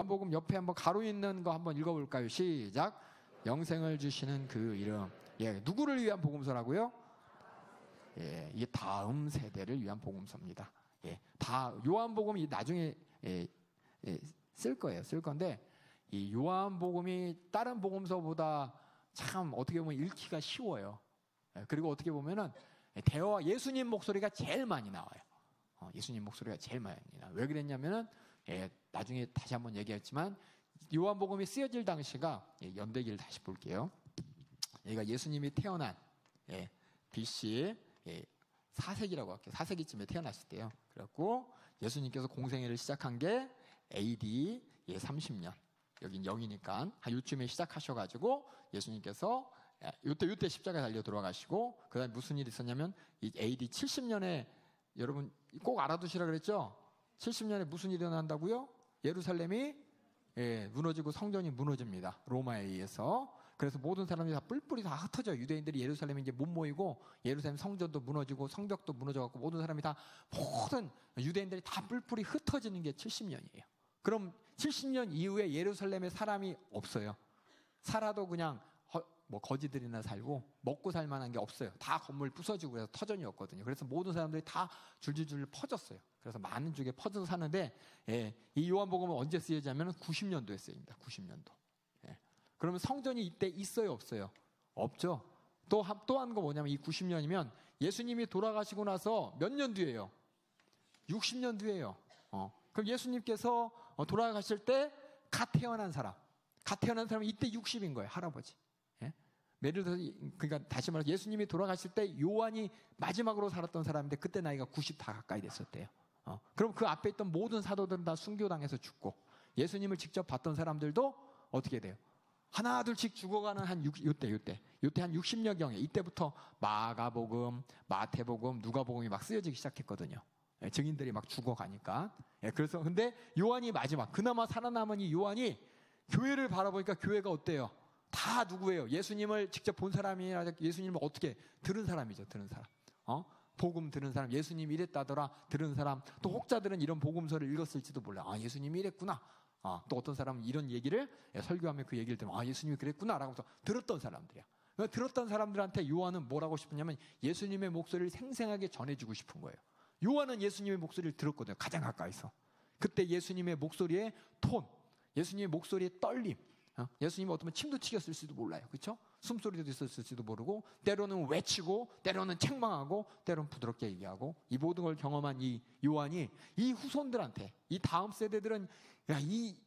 요한복음 옆에 한번 가로 있는 거 한번 읽어볼까요? 시작. 영생을 주시는 그 이름. 예, 누구를 위한 복음서라고요? 예, 이게 다음 세대를 위한 복음서입니다. 예, 다 요한복음이 나중에 쓸 거예요. 쓸 건데 이 요한복음이 다른 복음서보다 참 어떻게 보면 읽기가 쉬워요. 예, 그리고 어떻게 보면은 대화 예수님 목소리가 제일 많이 나와요. 예수님 목소리가 제일 많이 나와요. 왜 그랬냐면은 나중에 다시 한번 얘기했지만 요한복음이 쓰여질 당시가 연대기를 다시 볼게요. 여기가 예수님이 태어난 BC 4세기라고 할게요. 4세기쯤에 태어났을 때요. 그래갖고 예수님께서 공생애를 시작한 게 AD 30년. 여긴 0이니까 한 요쯤에 시작하셔가지고 예수님께서 요때 십자가에 달려 돌아가시고 그 다음에 무슨 일이 있었냐면 이 AD 70년에 여러분 꼭 알아두시라 그랬죠? 70년에 무슨 일이 일어난다고요? 예루살렘이 무너지고 성전이 무너집니다. 로마에 의해서. 그래서 모든 사람들이 다 뿔뿔이 다 흩어져. 유대인들이 예루살렘에 이제 못 모이고 예루살렘 성전도 무너지고 성벽도 무너져갖고 모든 사람이 다 모든 유대인들이 다 뿔뿔이 흩어지는 게 70년이에요. 그럼 70년 이후에 예루살렘에 사람이 없어요. 살아도 그냥 거지들이나 살고 먹고 살 만한 게 없어요. 다 건물 부서지고 그래서 터전이었거든요. 그래서 모든 사람들이 다 줄줄줄 퍼졌어요. 그래서 많은 쪽에 퍼져서 사는데 이 요한복음은 언제 쓰여지냐면 90년도에 쓰여집니다. 90년도. 그러면 성전이 이때 있어요, 없어요? 없죠. 또 한 거 뭐냐면 이 90년이면 예수님이 돌아가시고 나서 몇 년 뒤에요? 60년 뒤에요. 그럼 예수님께서 돌아가실 때 갓 태어난 사람이 이때 60인 거예요, 할아버지. 예를 들어서 그러니까 다시 말해서 예수님이 돌아가실 때 요한이 마지막으로 살았던 사람인데 그때 나이가 90 다 가까이 됐었대요. 그럼 그 앞에 있던 모든 사도들은 다 순교당해서 죽고 예수님을 직접 봤던 사람들도 어떻게 돼요? 하나 둘씩 죽어가는 한 요때 한 60년경에 이때부터 마가복음, 마태복음, 누가복음이 막 쓰여지기 시작했거든요. 증인들이 막 죽어가니까. 그래서 근데 요한이 마지막 그나마 살아남은 이 요한이 교회를 바라보니까 교회가 어때요? 다 누구예요? 예수님을 직접 본 사람이라 예수님을 어떻게 들은 사람이죠. 들은 사람. 복음 들은 사람. 예수님이 이랬다더라 들은 사람. 또 혹자들은 이런 복음서를 읽었을지도 몰라. 아, 예수님이 이랬구나. 또 어떤 사람은 이런 얘기를 설교하면 그 얘기를 들으면 아, 예수님이 그랬구나 라고 해서 들었던 사람들이야. 들었던 사람들한테 요한은 뭘 하고 싶었냐면 예수님의 목소리를 생생하게 전해주고 싶은 거예요. 요한은 예수님의 목소리를 들었거든요. 가장 가까이서. 그때 예수님의 목소리의 톤, 예수님의 목소리의 떨림, 예수님이 어쩌면 침도 튀겼을지도 몰라요. 그렇죠? 숨소리도 있었을지도 모르고 때로는 외치고 때로는 책망하고 때로는 부드럽게 얘기하고 이 모든 걸 경험한 이 요한이 이 후손들한테 이 다음 세대들은 야,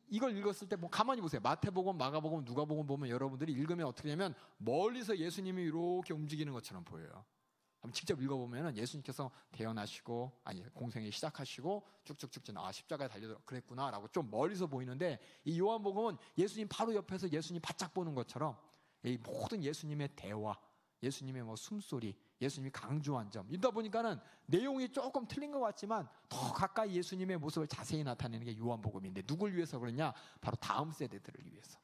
이걸 읽었을 때 뭐 가만히 보세요. 마태복음, 마가복음, 누가복음 보면 여러분들이 읽으면 어떻게 되냐면 멀리서 예수님이 이렇게 움직이는 것처럼 보여요. 한번 직접 읽어보면 예수님께서 태어나시고 공생애 시작하시고 쭉쭉쭉 십자가에 달려 그랬구나 라고 좀 멀리서 보이는데 이 요한복음은 예수님 바로 옆에서 예수님 바짝 보는 것처럼 이 모든 예수님의 대화, 예수님의 뭐 숨소리, 예수님이 강조한 점 이러다 보니까는 내용이 조금 틀린 것 같지만 더 가까이 예수님의 모습을 자세히 나타내는 게 요한복음인데 누굴 위해서 그러냐? 바로 다음 세대들을 위해서.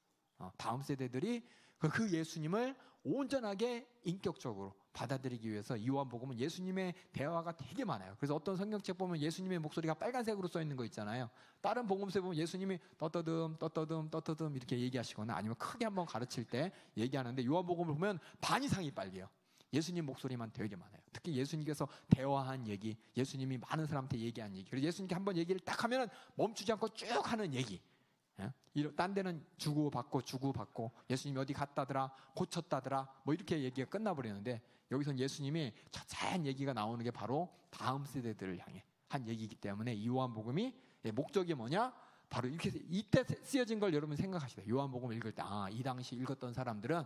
다음 세대들이 그 예수님을 온전하게 인격적으로 받아들이기 위해서 요한복음은 예수님의 대화가 되게 많아요. 그래서 어떤 성경책 보면 예수님의 목소리가 빨간색으로 써 있는 거 있잖아요. 다른 복음서에 보면 예수님이 떠떠듬 이렇게 얘기하시거나 아니면 크게 한번 가르칠 때 얘기하는데 요한복음을 보면 반 이상이 빨개요. 예수님 목소리만 되게 많아요. 특히 예수님께서 대화한 얘기, 예수님이 많은 사람한테 얘기한 얘기. 그래서 예수님께 한번 얘기를 딱 하면은 멈추지 않고 쭉 하는 얘기. 딴 데는 주고받고 예수님이 어디 갔다더라 고쳤다더라 뭐 이렇게 얘기가 끝나버리는데 여기서는 예수님이 자세한 얘기가 나오는 게 바로 다음 세대들을 향해 한 얘기이기 때문에 이 요한복음이 목적이 뭐냐? 바로 이렇게 이때 쓰여진 걸 여러분 생각하시다. 요한복음 읽을 때 이 당시 읽었던 사람들은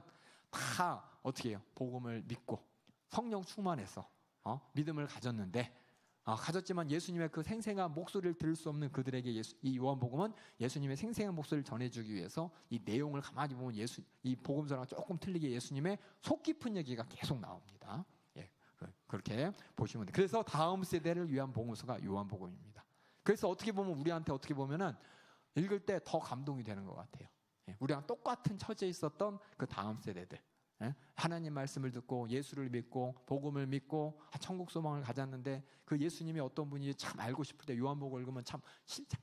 다 어떻게 해요? 복음을 믿고 성령 충만해서 믿음을 가졌는데 가졌지만 예수님의 그 생생한 목소리를 들을 수 없는 그들에게 이 요한복음은 예수님의 생생한 목소리를 전해주기 위해서 이 내용을 가만히 보면 이 복음서랑 조금 틀리게 예수님의 속 깊은 얘기가 계속 나옵니다. 그렇게 보시면 돼요. 그래서 다음 세대를 위한 복음서가 요한복음입니다. 그래서 어떻게 보면 우리한테 어떻게 보면은 읽을 때 더 감동이 되는 것 같아요. 우리랑 똑같은 처지에 있었던 그 다음 세대들. 하나님 말씀을 듣고 예수를 믿고 복음을 믿고 천국 소망을 가졌는데 그 예수님이 어떤 분인지 참 알고 싶을 때 요한복음을 읽으면 참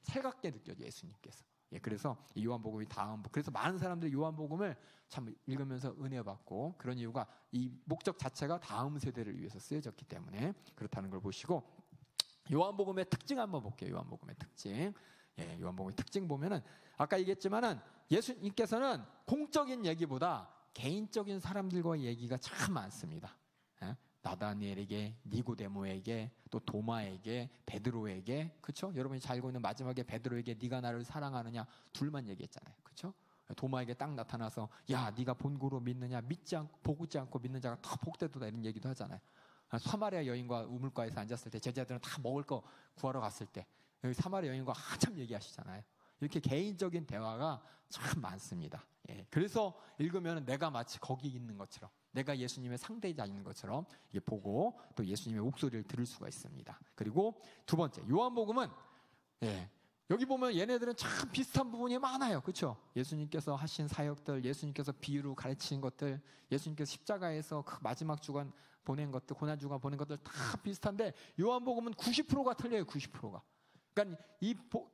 살갑게 느껴져요. 예수님께서 예, 그래서 이 요한복음이 다음, 그래서 많은 사람들이 요한복음을 참 읽으면서 은혜 받고, 그런 이유가 이 목적 자체가 다음 세대를 위해서 쓰여졌기 때문에 그렇다는 걸 보시고, 요한복음의 특징 한번 볼게요. 요한복음의 특징. 예, 요한복음의 특징 보면은 아까 얘기했지만은 예수님께서는 공적인 얘기보다 개인적인 사람들과의 얘기가 참 많습니다. 예? 나다니엘에게, 니고데모에게, 또 도마에게, 베드로에게, 그렇죠? 여러분이 잘 알고 있는 마지막에 베드로에게 네가 나를 사랑하느냐 둘만 얘기했잖아요, 그렇죠? 도마에게 딱 나타나서 야, 네가 본고로 믿느냐, 보지 않고 믿는 자가 더 복되도다, 이런 얘기도 하잖아요. 사마리아 여인과 우물가에서 앉았을 때 제자들은 다 먹을 거 구하러 갔을 때 여기 사마리아 여인과 한참 얘기하시잖아요. 이렇게 개인적인 대화가 참 많습니다. 예, 그래서 읽으면 내가 마치 거기 있는 것처럼, 내가 예수님의 상대자인 것처럼 이게 보고 또 예수님의 목소리를 들을 수가 있습니다. 그리고 두 번째, 요한복음은 여기 보면 얘네들은 참 비슷한 부분이 많아요. 그렇죠? 예수님께서 하신 사역들, 예수님께서 비유로 가르치신 것들, 예수님께서 십자가에서 그 마지막 주간 보낸 것들, 고난 주간 보낸 것들 다 비슷한데 요한복음은 90%가 틀려요. 90%가. 그러니까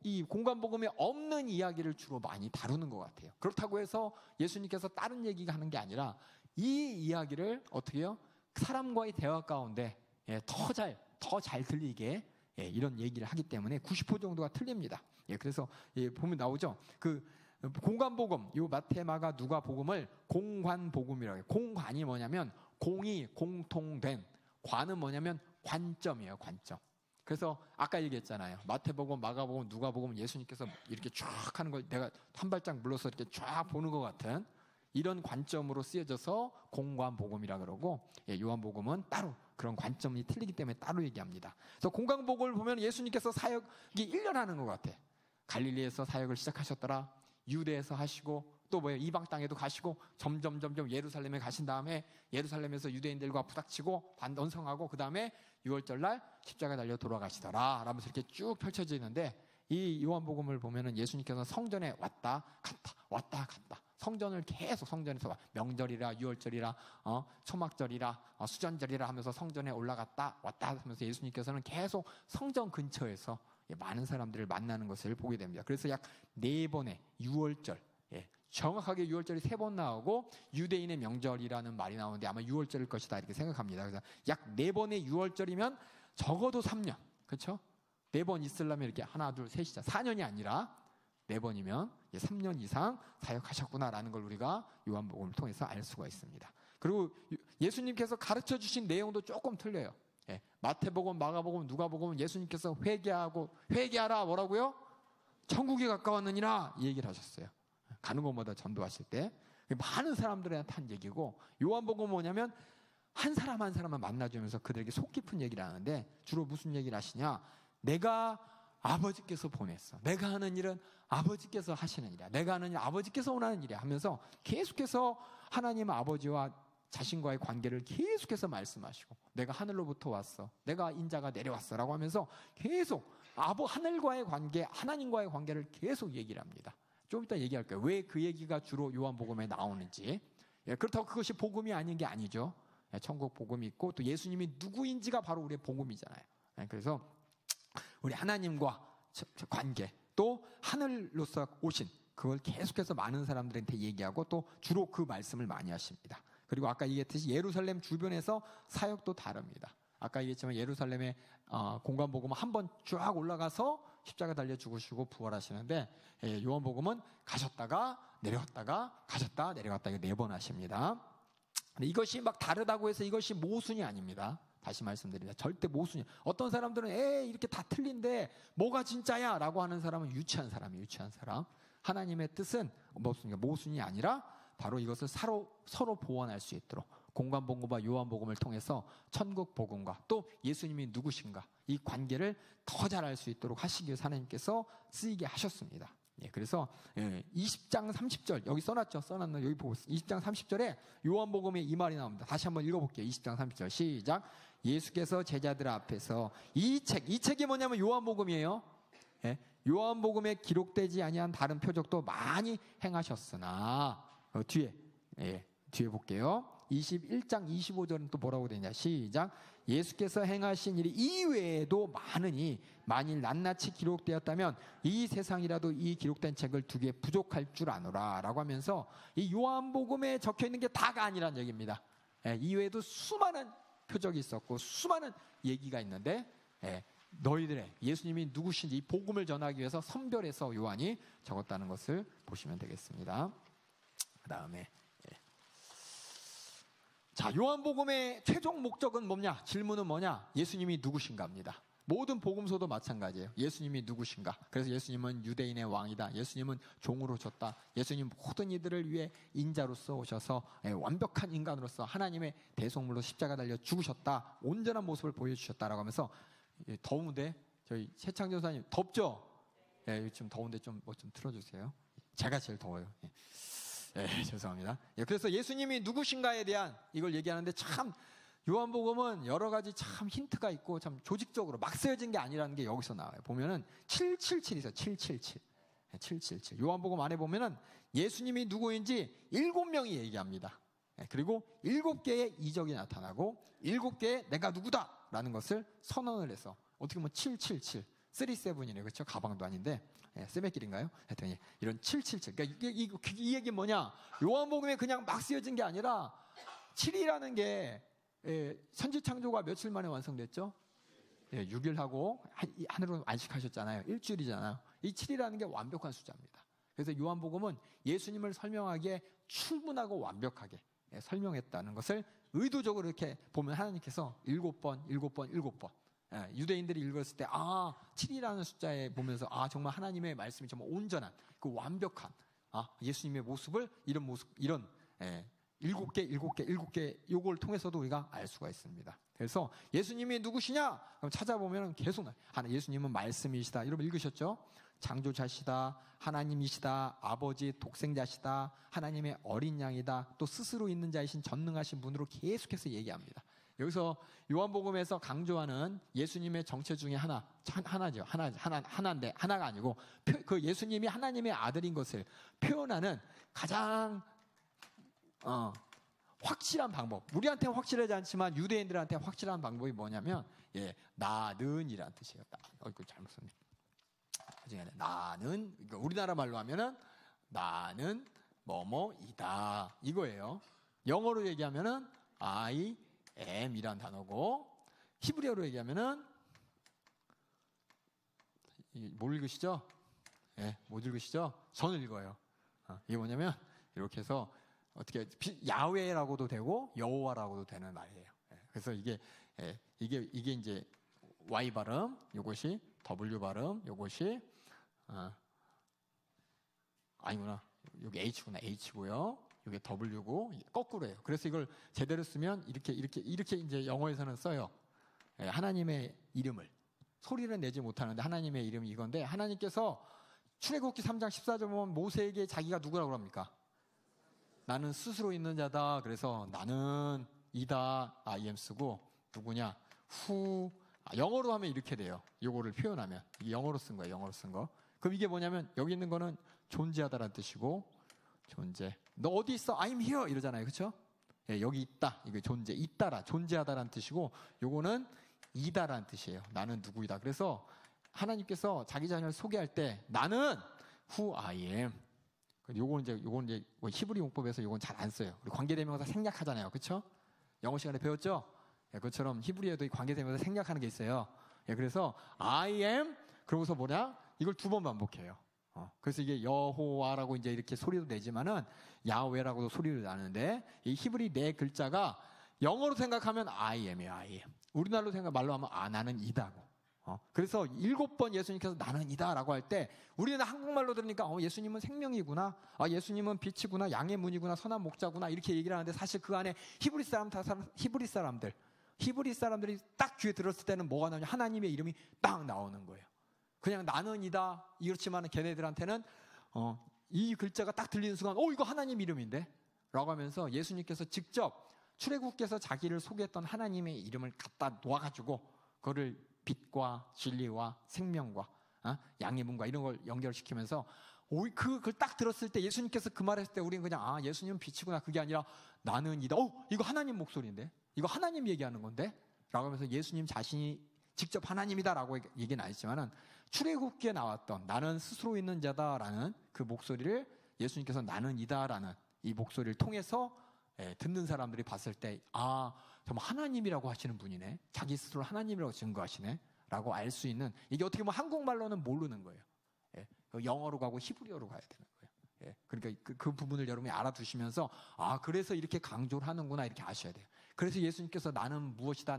이 공관복음에 없는 이야기를 주로 많이 다루는 것 같아요. 그렇다고 해서 예수님께서 다른 얘기가 하는 게 아니라 이 이야기를 어떻게 해요? 사람과의 대화 가운데 더 잘 들리게 이런 얘기를 하기 때문에 90% 정도가 틀립니다. 그래서 보면 나오죠. 그 공관복음, 요 마태, 마가, 누가 복음을 공관복음이라고 해요. 공관이 뭐냐면 공이 공통된, 관은 뭐냐면 관점이에요. 관점. 그래서 아까 얘기했잖아요. 마태복음, 마가복음, 누가복음, 예수님께서 이렇게 쫙 하는 걸 내가 한 발짝 물러서 이렇게 쫙 보는 것 같은 이런 관점으로 쓰여져서 공관복음이라 그러고, 요한복음은 따로 그런 관점이 틀리기 때문에 따로 얘기합니다. 그래서 공관복음을 보면 예수님께서 사역이 1년 하는 것 같아. 갈릴리에서 사역을 시작하셨더라. 유대에서 하시고 또 이방 땅에도 가시고 점점 예루살렘에 가신 다음에 예루살렘에서 유대인들과 부닥치고 반언성하고 그 다음에 6월절 날 십자가 달려 돌아가시더라 라면서 이렇게 쭉 펼쳐지는데, 이 요한복음을 보면은 예수님께서 성전에 왔다 갔다 성전을 계속, 성전에서 명절이라 6월절이라 초막절이라 수전절이라 하면서 성전에 올라갔다 왔다 하면서 예수님께서는 계속 성전 근처에서 많은 사람들을 만나는 것을 보게 됩니다. 그래서 약 4번의 6월절, 정확하게 6월절이 3번 나오고 유대인의 명절이라는 말이 나오는데 아마 6월절일 것이다 이렇게 생각합니다. 그래서 약 4번의 6월절이면 적어도 3년, 그렇죠? 4번 있으려면 이렇게 하나, 둘, 셋이자 4년이 아니라 4번이면 3년 이상 사역하셨구나라는 걸 우리가 요한복음을 통해서 알 수가 있습니다. 그리고 예수님께서 가르쳐 주신 내용도 조금 틀려요. 마태복음, 마가복음, 누가복음은 예수님께서 회개하라 뭐라고요? 천국이 가까웠느니라 이 얘기를 하셨어요. 가는 곳마다 전도하실 때 많은 사람들한테 한 얘기고, 요한복음은 뭐냐면 한 사람 한 사람만 만나주면서 그들에게 속 깊은 얘기를 하는데 주로 무슨 얘기를 하시냐? 내가 아버지께서 보냈어. 내가 하는 일은 아버지께서 하시는 일이야. 내가 하는 일 아버지께서 원하는 일이야 하면서 계속해서 하나님 아버지와 자신과의 관계를 계속해서 말씀하시고, 내가 하늘로부터 왔어, 내가 인자가 내려왔어 라고 하면서 계속 하늘과의 관계, 하나님과의 관계를 계속 얘기를 합니다. 좀 이따 얘기할 거예요. 왜 그 얘기가 주로 요한복음에 나오는지. 그렇다고 그것이 복음이 아닌 게 아니죠. 천국 복음이 있고 또 예수님이 누구인지가 바로 우리의 복음이잖아요. 그래서 우리 하나님과 관계, 또 하늘로서 오신 그걸 계속해서 많은 사람들한테 얘기하고 또 주로 그 말씀을 많이 하십니다. 그리고 아까 얘기했듯이 예루살렘 주변에서 사역도 다릅니다. 아까 얘기했지만 예루살렘의 공관복음은 한번 쫙 올라가서 십자가 달려 죽으시고 부활하시는데, 요한복음은 가셨다가 내려왔다가 가셨다 내려갔다 이거 4번 하십니다. 근데 이것이 막 다르다고 해서 이것이 모순이 아닙니다. 다시 말씀드립니다. 절대 모순이. 어떤 사람들은 이렇게 다 틀린데 뭐가 진짜야 라고 하는 사람은 유치한 사람이에요. 유치한 사람. 하나님의 뜻은 모순이 아니라 바로 이것을 서로 보완할 수 있도록 공관복음과 요한복음을 통해서 천국 복음과 또 예수님이 누구신가 이 관계를 더 잘 알 수 있도록 하시기 위해서 하나님께서 쓰이게 하셨습니다. 그래서 20장 30절 여기 써놨나 여기 보고 있어요. 20장 30절에 요한복음에 이 말이 나옵니다. 다시 한번 읽어볼게요. 20장 30절 시작. 예수께서 제자들 앞에서 이 책이 뭐냐면 요한복음이에요. 요한복음에 기록되지 아니한 다른 표적도 많이 행하셨으나 뒤에 볼게요. 21장 25절은 또 뭐라고 되냐 시작. 예수께서 행하신 일 이외에도 많으니 만일 낱낱이 기록되었다면 이 세상이라도 이 기록된 책을 두기에 부족할 줄 아노라 라고 하면서 이 요한복음에 적혀있는 게 다가 아니란 얘기입니다. 이외에도 수많은 표적이 있었고 수많은 얘기가 있는데 너희들의 예수님이 누구신지 이 복음을 전하기 위해서 선별해서 요한이 적었다는 것을 보시면 되겠습니다. 그 다음에 자, 요한복음의 최종 목적은 뭐냐? 질문은 뭐냐? 예수님이 누구신가입니다. 모든 복음서도 마찬가지예요. 예수님이 누구신가? 그래서 예수님은 유대인의 왕이다. 예수님은 종으로 오셨다. 예수님 모든 이들을 위해 인자로서 오셔서 완벽한 인간으로서 하나님의 대속물로 십자가 달려 죽으셨다. 온전한 모습을 보여주셨다라고 하면서 더운데 저희 최창조 사님 덥죠? 좀 더운데 좀 틀어주세요. 제가 제일 더워요. 죄송합니다. 그래서 예수님이 누구신가에 대한 이걸 얘기하는데 참 요한복음은 여러 가지 참 힌트가 있고 참 조직적으로 막 쓰여진 게 아니라는 게 여기서 나와요. 보면은 777 있어요. 777. 777. 요한복음 안에 보면은 예수님이 누구인지 7명이 얘기합니다. 그리고 7개의 이적이 나타나고 7개의 내가 누구다라는 것을 선언을 해서 어떻게 보면 777. 37이네요. 그렇죠? 가방도 아닌데. 세메길인가요? 하여튼 이런 777. 그러니까 이 얘기 뭐냐? 요한복음에 그냥 막 쓰여진 게 아니라 7이라는 게 선지 창조가 며칠 만에 완성됐죠? 6일 하고 하늘로 안식하셨잖아요. 일주일이잖아요. 이 7이라는 게 완벽한 숫자입니다. 그래서 요한복음은 예수님을 설명하기에 충분하고 완벽하게 설명했다는 것을 의도적으로 이렇게 보면 하나님께서 7번, 7번, 7번 유대인들이 읽었을 때 7이라는 숫자에 보면서 정말 하나님의 말씀이 정말 온전한 그 완벽한 예수님의 모습을 이런 7개 요걸 통해서도 우리가 알 수가 있습니다. 그래서 예수님이 누구시냐? 그럼 찾아보면 계속 예수님은 말씀이시다. 여러분 읽으셨죠? 창조자시다, 하나님이시다, 아버지 독생자시다, 하나님의 어린 양이다, 또 스스로 있는 자이신 전능하신 분으로 계속해서 얘기합니다. 여기서 요한복음에서 강조하는 예수님의 정체 중에 하나죠. 하나인데 하나가 아니고 그 예수님이 하나님의 아들인 것을 표현하는 가장 확실한 방법. 우리한테는 확실하지 않지만 유대인들한테 확실한 방법이 뭐냐면 나는이라는 뜻이에요. 잘못 썼네. 나는 그러니까 우리나라 말로 하면은 나는 뭐뭐이다 이거예요. 영어로 얘기하면은 I am이란 단어고 히브리어로 얘기하면은 뭘 읽으시죠? 못 읽으시죠? 저는 읽어요. 이게 뭐냐면 이렇게 해서 어떻게 야훼라고도 되고 여호와라고도 되는 말이에요. 그래서 이게 이제 Y 발음, 요것이 W 발음, 요것이 아니구나. 여기 H구나. H고요. 이게 W고 거꾸로예요. 그래서 이걸 제대로 쓰면 이렇게 이제 영어에서는 써요. 하나님의 이름을 소리를 내지 못하는데 하나님의 이름이 이건데 하나님께서 출애굽기 3장 14절 보면 모세에게 자기가 누구라고 합니까? 나는 스스로 있는 자다. 그래서 나는 이다 I am 쓰고 누구냐? who 영어로 하면 이렇게 돼요. 요거를 표현하면 이게 영어로 쓴 거예요. 영어로 쓴 거. 그럼 이게 뭐냐면 여기 있는 거는 존재하다라는 뜻이고 존재. 너 어디 있어? I'm here 이러잖아요. 그렇죠? 여기 있다. 이거 존재. 있다라 존재하다라는 뜻이고 요거는 이다라는 뜻이에요. 나는 누구이다. 그래서 하나님께서 자기 자신을 소개할 때 나는 who I am. 요건 이제 히브리 용법에서 요건 잘 안 써요. 우리 관계대명사 생략하잖아요. 그렇죠? 영어 시간에 배웠죠? 그것처럼 히브리어도 이 관계대명사 생략하는 게 있어요. 그래서 I am 그러고서 뭐냐? 이걸 2번 반복해요. 그래서 이게 여호와라고 이제 이렇게 소리도 내지만은 야훼라고도 소리를 나는데 이 히브리 4글자가 영어로 생각하면 I am이에요. I am. 우리나라로 말로 하면 나는 이다고. 그래서 7번 예수님께서 나는 이다라고 할 때 우리는 한국말로 들으니까 예수님은 생명이구나, 예수님은 빛이구나, 양의 문이구나, 선한 목자구나 이렇게 얘기를 하는데 사실 그 안에 히브리 사람들이 딱 귀에 들었을 때는 뭐가 나오냐? 하나님의 이름이 딱 나오는 거예요. 그냥 나는 이다 이렇지만 걔네들한테는 이 글자가 딱 들리는 순간 이거 하나님 이름인데? 라고 하면서 예수님께서 직접 출애굽께서 자기를 소개했던 하나님의 이름을 갖다 놓아가지고 그거를 빛과 진리와 생명과 양의 문과 이런 걸 연결시키면서 그걸 딱 들었을 때 예수님께서 그 말했을 때 우리는 그냥 예수님은 빛이구나 그게 아니라 나는 이다. 이거 하나님 목소리인데? 이거 하나님 얘기하는 건데? 라고 하면서 예수님 자신이 직접 하나님이다라고 얘기는 안 했지만은 출애굽기에 나왔던 나는 스스로 있는 자다라는 그 목소리를 예수님께서 나는 이다라는 이 목소리를 통해서 듣는 사람들이 봤을 때 정말 하나님이라고 하시는 분이네. 자기 스스로 하나님이라고 증거하시네. 라고 알 수 있는, 이게 어떻게 보면 한국말로는 모르는 거예요. 영어로 가고 히브리어로 가야 되는 거예요. 그러니까 그 부분을 여러분이 알아두시면서 그래서 이렇게 강조를 하는구나 이렇게 아셔야 돼요. 그래서 예수님께서 나는 무엇이다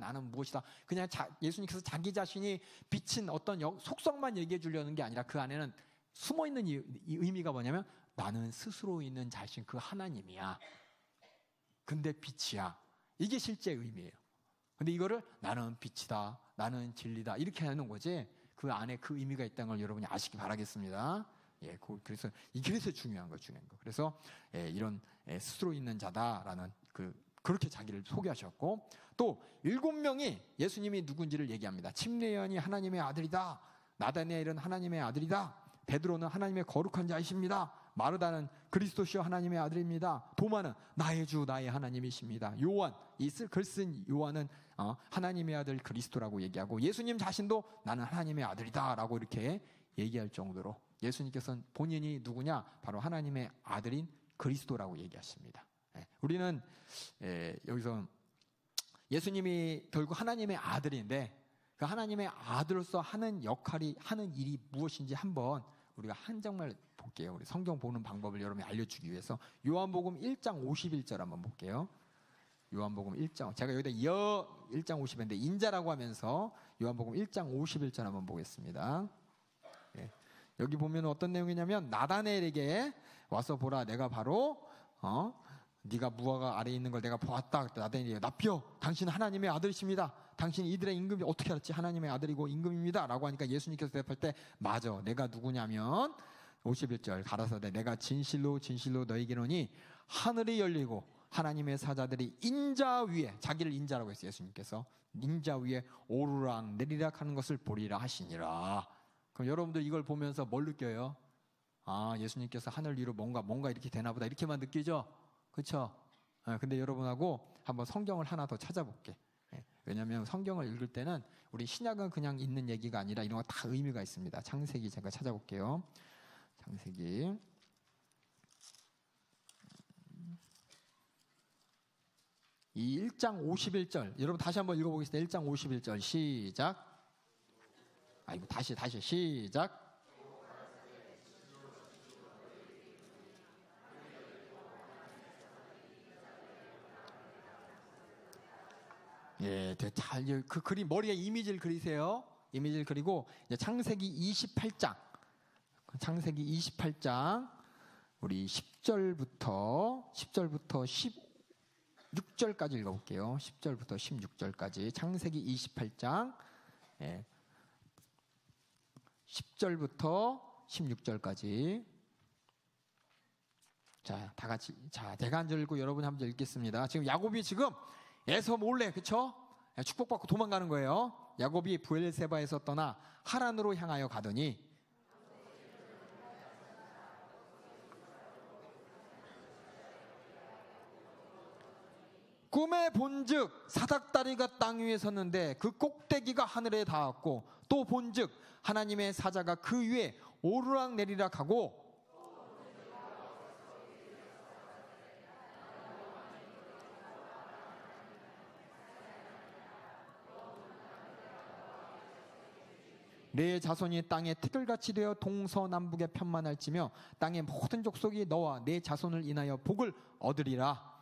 그냥 예수님께서 자기 자신이 비친 어떤 속성만 얘기해 주려는 게 아니라 그 안에는 숨어있는 이 의미가 뭐냐면 나는 스스로 있는 자신 그 하나님이야. 근데 빛이야. 이게 실제 의미예요. 근데 이거를 나는 빛이다, 나는 진리다 이렇게 하는 거지 그 안에 그 의미가 있다는 걸 여러분이 아시기 바라겠습니다. 그래서 이게 중요한 거. 그래서 이런 스스로 있는 자다라는 그렇게 자기를 소개하셨고, 또 7명이 예수님이 누군지를 얘기합니다. 침례요한이 하나님의 아들이다. 나다니엘은 하나님의 아들이다. 베드로는 하나님의 거룩한 자이십니다. 마르다는 그리스도시여 하나님의 아들입니다. 도마는 나의 주 나의 하나님이십니다. 요한, 이 글 쓴 요한은 하나님의 아들 그리스도라고 얘기하고, 예수님 자신도 나는 하나님의 아들이다 라고 이렇게 얘기할 정도로 예수님께서는 본인이 누구냐? 바로 하나님의 아들인 그리스도라고 얘기하십니다. 우리는 여기서 예수님이 결국 하나님의 아들인데 그 하나님의 아들로서 하는 역할이, 하는 일이 무엇인지 한번 우리가 정말 볼게요. 우리 성경 보는 방법을 여러분이 알려주기 위해서 요한복음 1장 51절 한번 볼게요. 요한복음 1장, 제가 여기다 1장 50인데 인자라고 하면서 요한복음 1장 51절 한번 보겠습니다. 여기 보면 어떤 내용이냐면, 나다나엘에게 와서 보라, 내가 바로 네가 무화과 아래에 있는 걸 내가 보았다. 나다나엘이 납비여, 당신은 하나님의 아들이십니다. 당신이 이들의 임금이 어떻게 알았지? 하나님의 아들이고 임금입니다 라고 하니까 예수님께서 대답할 때 맞아, 내가 누구냐면 51절 가라사대 내가 진실로 진실로 너희에게 이르노니 하늘이 열리고 하나님의 사자들이 인자 위에, 자기를 인자라고 했어요. 예수님께서 인자 위에 오르락 내리락 하는 것을 보리라 하시니라. 그럼 여러분들 이걸 보면서 뭘 느껴요? 예수님께서 하늘 위로 뭔가 이렇게 되나 보다 이렇게만 느끼죠? 그렇죠? 근데 여러분하고 한번 성경을 하나 더 찾아볼게. 왜냐하면 성경을 읽을 때는 우리 신약은 그냥 있는 얘기가 아니라 이런 거 다 의미가 있습니다. 창세기 제가 찾아볼게요. 창세기 이 1장 51절 여러분 다시 한번 읽어보겠습니다. 1장 51절 시작. 다시 시작. 잘 그 그림 머리에 이미지를 그리세요. 이미지를 그리고 이제 창세기 28장 우리 10절부터 16절까지 읽어볼게요. 10절부터 16절까지 창세기 28장 10절부터 16절까지. 자, 다 같이. 자, 내가 한 절 읽고 여러분이 한 절 읽겠습니다. 지금 야곱이 지금 에서 몰래, 그쵸? 축복받고 도망가는 거예요. 야곱이 브엘세바에서 떠나 하란으로 향하여 가더니 꿈에 본즉 사닥다리가 땅 위에 섰는데 그 꼭대기가 하늘에 닿았고, 또 본즉 하나님의 사자가 그 위에 오르락 내리락 하고 내 자손이 땅에 티끌같이 되어 동서남북에 편만할지며 땅의 모든 족속이 너와 내 자손을 인하여 복을 얻으리라.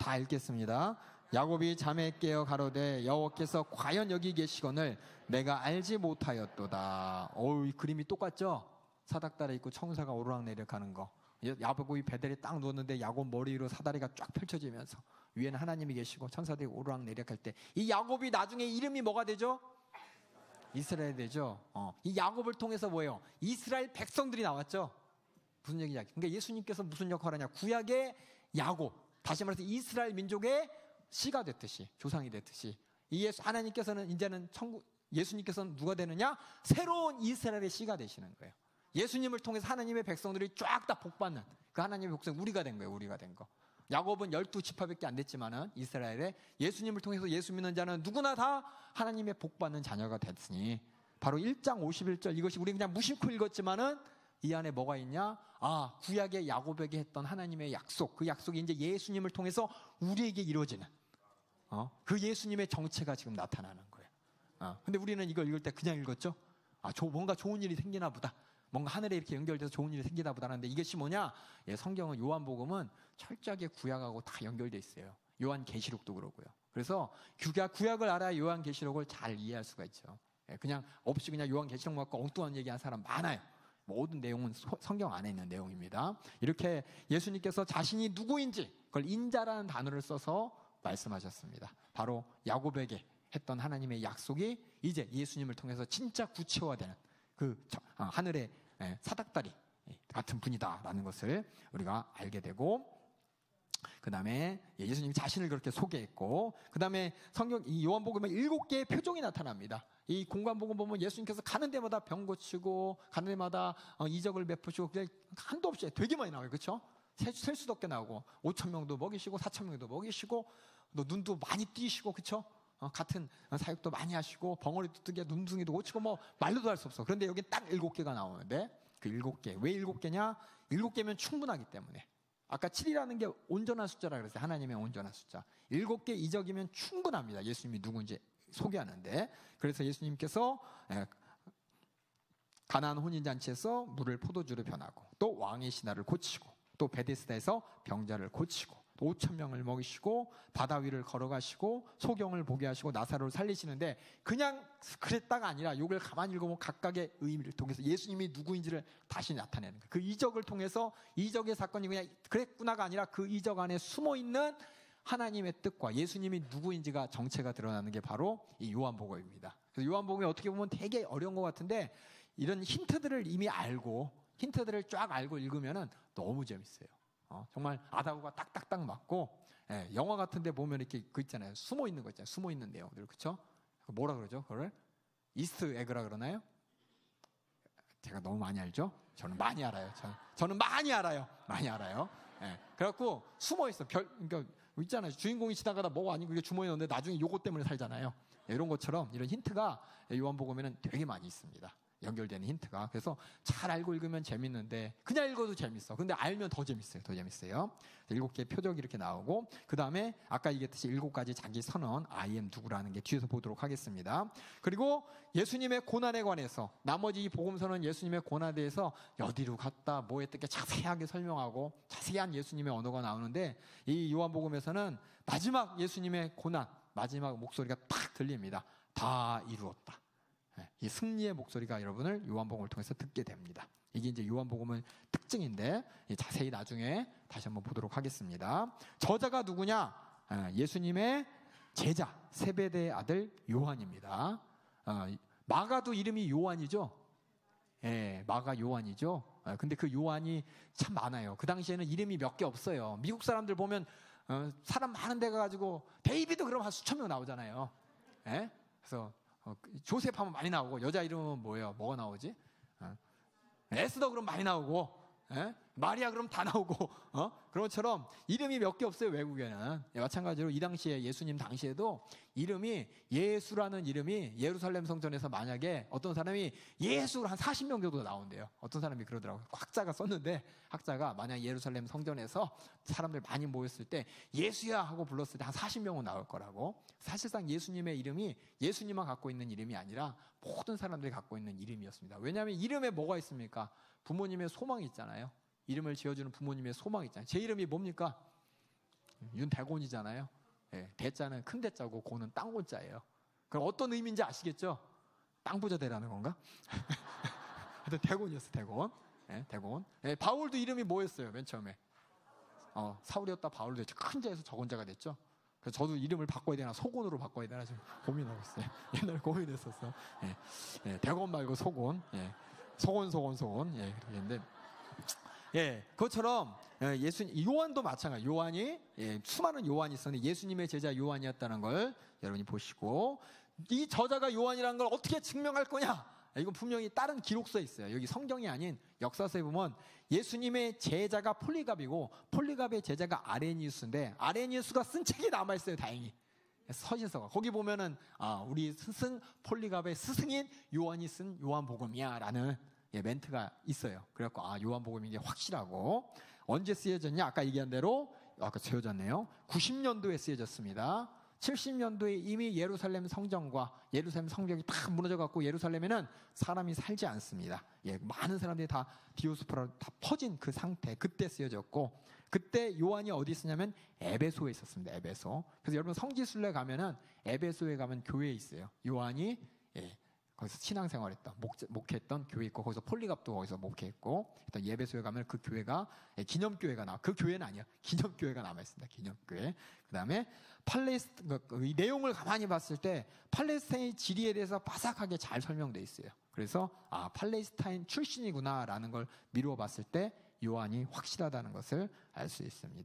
다 읽겠습니다. 야곱이 잠에 깨어 가로되 여호와께서 과연 여기 계시거늘 내가 알지 못하였도다. 이 그림이 똑같죠? 사닥다리 있고 청사가 오르락내리락 하는 거. 야곱이 베델에 딱 누웠는데 야곱 머리 위로 사다리가 쫙 펼쳐지면서 위에는 하나님이 계시고 천사들이 오르락내리락 할 때 이 야곱이 나중에 이름이 뭐가 되죠? 이스라엘 되죠. 이 야곱을 통해서 뭐예요? 이스라엘 백성들이 나왔죠. 무슨 얘기냐? 그러니까 예수님께서 무슨 역할을 하냐? 구약의 야곱, 다시 말해서 이스라엘 민족의 씨가 됐듯이, 조상이 됐듯이, 하나님께서는 이제는 예수님께서는 누가 되느냐? 새로운 이스라엘의 씨가 되시는 거예요. 예수님을 통해서 하나님의 백성들이 쫙 다 복받는 그 하나님의 백성 우리가 된 거예요. 우리가 된 거. 야곱은 12지파밖에 안 됐지만은 이스라엘에 예수님을 통해서 예수 믿는 자는 누구나 다 하나님의 복받는 자녀가 됐으니 바로 1장 51절 이것이 우리 그냥 무심코 읽었지만은 이 안에 뭐가 있냐? 아, 구약의 야곱에게 했던 하나님의 약속, 그 약속이 이제 예수님을 통해서 우리에게 이루어지는 그 예수님의 정체가 지금 나타나는 거예요. 근데 우리는 이걸 읽을 때 그냥 읽었죠? 뭔가 좋은 일이 생기나 보다. 뭔가 하늘에 이렇게 연결돼서 좋은 일이 생기나 보다 하는데 이것이 뭐냐? 성경은 요한복음은 철저하게 구약하고 다 연결돼 있어요. 요한계시록도 그러고요. 그래서 구약을 알아야 요한계시록을 잘 이해할 수가 있죠. 그냥 없이 그냥 요한계시록만 갖고 엉뚱한 얘기하는 사람 많아요. 모든 내용은 성경 안에 있는 내용입니다. 이렇게 예수님께서 자신이 누구인지 그걸 인자라는 단어를 써서 말씀하셨습니다. 바로 야곱에게 했던 하나님의 약속이 이제 예수님을 통해서 진짜 구체화되는 그 하늘의 사닥다리 같은 분이다라는 것을 우리가 알게 되고, 그 다음에 예수님 자신을 그렇게 소개했고, 그 다음에 성경 이 요한복음에 7개의 표종이 나타납니다. 이 공관복음 보면 예수님께서 가는 데마다 병 고치고 가는 데마다 이적을 베푸시고 그냥 한도 없이 되게 많이 나와요. 그렇죠? 셀 수도 없게 나오고 5,000명도 먹이시고 4,000명도 먹이시고 또 눈도 많이 띄시고 그렇죠? 같은 사역도 많이 하시고 벙어리도 뜨게 눈둥이도 고치고 뭐 말로도 할 수 없어. 그런데 여기 딱 7개가 나오는데 그 7개 왜 7개냐? 7개면 충분하기 때문에. 아까 7이라는 게 온전한 숫자라 그랬어요. 하나님의 온전한 숫자. 7개 이적이면 충분합니다. 예수님이 누군지 소개하는데. 그래서 예수님께서 가나안 혼인잔치에서 물을 포도주로 변하고 또 왕의 신하를 고치고 또 베데스다에서 병자를 고치고 5,000명을 먹이시고 바다 위를 걸어가시고 소경을 보게 하시고 나사로를 살리시는데 그냥 그랬다가 아니라 이걸 가만히 읽어보면 각각의 의미를 통해서 예수님이 누구인지를 다시 나타내는 거예요. 그 이적을 통해서 이적의 사건이 그냥 그랬구나가 아니라 그 이적 안에 숨어있는 하나님의 뜻과 예수님이 누구인지가 정체가 드러나는 게 바로 이 요한복음입니다. 그래서 요한복음이 어떻게 보면 되게 어려운 것 같은데 이런 힌트들을 이미 알고 힌트들을 쫙 알고 읽으면 너무 재밌어요. 정말 아다고가 딱딱딱 맞고, 영화 같은 데 보면 이렇게 그 있잖아요. 숨어 있는 거 있잖아요. 숨어 있는 내용들. 그쵸? 뭐라 그러죠? 그걸? 이스트 에그라 그러나요? 제가 너무 많이 알죠? 저는 많이 알아요. 저는 많이 알아요. 많이 알아요. 그래갖고 숨어 있어. 그러니까 있잖아요. 주인공이 지나가다 뭐가 아니고 이게 주머니에 넣는데 나중에 요거 때문에 살잖아요. 이런 것처럼 이런 힌트가 요한복음에는 되게 많이 있습니다. 연결되는 힌트가. 그래서 잘 알고 읽으면 재밌는데 그냥 읽어도 재밌어. 근데 알면 더 재밌어요. 더 재밌어요. 7개의 표적이 이렇게 나오고 그 다음에 아까 얘기했듯이 7가지 자기 선언 I am 누구라는 게 뒤에서 보도록 하겠습니다. 그리고 예수님의 고난에 관해서 나머지 이 복음서는 예수님의 고난에 대해서 어디로 갔다 뭐 했던 자세하게 설명하고 자세한 예수님의 언어가 나오는데 이 요한복음에서는 마지막 예수님의 고난 마지막 목소리가 탁 들립니다. 다 이루었다. 이 승리의 목소리가 여러분을 요한복음을 통해서 듣게 됩니다. 이게 이제 요한복음의 특징인데 자세히 나중에 다시 한번 보도록 하겠습니다. 저자가 누구냐? 예수님의 제자 세베대의 아들 요한입니다. 마가도 이름이 요한이죠. 마가 요한이죠. 근데 그 요한이 참 많아요. 그 당시에는 이름이 몇 개 없어요. 미국 사람들 보면 사람 많은 데 가가지고 데이비드 그러면 한 수천 명 나오잖아요. 그래서 조셉 하면 많이 나오고 여자 이름은 뭐예요? 뭐가 나오지? 에스더 그럼 많이 나오고 마리아 그럼 다 나오고 그런 것처럼 이름이 몇 개 없어요. 외국에는. 마찬가지로 이 당시에 예수님 당시에도 이름이 예수라는 이름이 예루살렘 성전에서 만약에 어떤 사람이 예수로 한 40명 정도 나온대요. 어떤 사람이 그러더라고요. 학자가 썼는데 학자가 만약 예루살렘 성전에서 사람들 많이 모였을 때 예수야 하고 불렀을 때 한 40명은 나올 거라고. 사실상 예수님의 이름이 예수님만 갖고 있는 이름이 아니라 모든 사람들이 갖고 있는 이름이었습니다. 왜냐하면 이름에 뭐가 있습니까? 부모님의 소망이 있잖아요. 이름을 지어주는 부모님의 소망이 있잖아요. 제 이름이 뭡니까? 윤대곤이잖아요. 대자는 큰 대자고 고는 땅고자예요. 그럼 어떤 의미인지 아시겠죠? 땅부자 되라는 건가? 하여튼 대곤이었어. 대곤. 대곤. 바울도 이름이 뭐였어요? 맨 처음에 사울이었다 바울도 됐죠. 큰 자에서 적은 자가 됐죠. 그래서 저도 이름을 바꿔야 되나 소곤으로 바꿔야 되나 지금 고민하고 있어요. 옛날에 고민했었어. 대곤 말고 소곤. 소곤. 그랬는데 그것처럼 요한도 마찬가지. 요한이 수많은 요한이 있었는데 예수님의 제자 요한이었다는 걸 여러분이 보시고 이 저자가 요한이라는 걸 어떻게 증명할 거냐? 이건 분명히 다른 기록서에 있어요. 여기 성경이 아닌 역사서에 보면 예수님의 제자가 폴리갑이고 폴리갑의 제자가 아레니우스인데 아레니우스가 쓴 책이 남아있어요. 다행히. 서신서가. 거기 보면은 우리 스승 폴리갑의 스승인 요한이 쓴 요한복음이야 라는 멘트가 있어요. 그래갖고 요한복음이 이게 확실하고 언제 쓰여졌냐? 아까 얘기한 대로 아까 쓰여졌네요. 90년도에 쓰여졌습니다. 70년도에 이미 예루살렘 성전과 예루살렘 성벽이 다 무너져갖고 예루살렘에는 사람이 살지 않습니다. 많은 사람들이 다 디오스포라로 다 퍼진 그 상태. 그때 쓰여졌고 그때 요한이 어디 있었냐면 에베소에 있었습니다. 에베소. 그래서 여러분 성지순례 가면은 에베소에 가면 교회에 있어요. 요한이 거기서 신앙생활했던 목회했던 교회 있고 거기서 폴리갑도 거기서 목회했고 일단 예배소에 가면 그 교회가 기념교회가 그 교회는 아니야. 기념교회가 남아있습니다. 기념교회. 그 다음에 이 내용을 가만히 봤을 때 팔레스타인 지리에 대해서 바삭하게 잘 설명되어 있어요. 그래서 팔레스타인 출신이구나 라는 걸 미루어 봤을 때 요한이 확실하다는 것을 알 수 있습니다.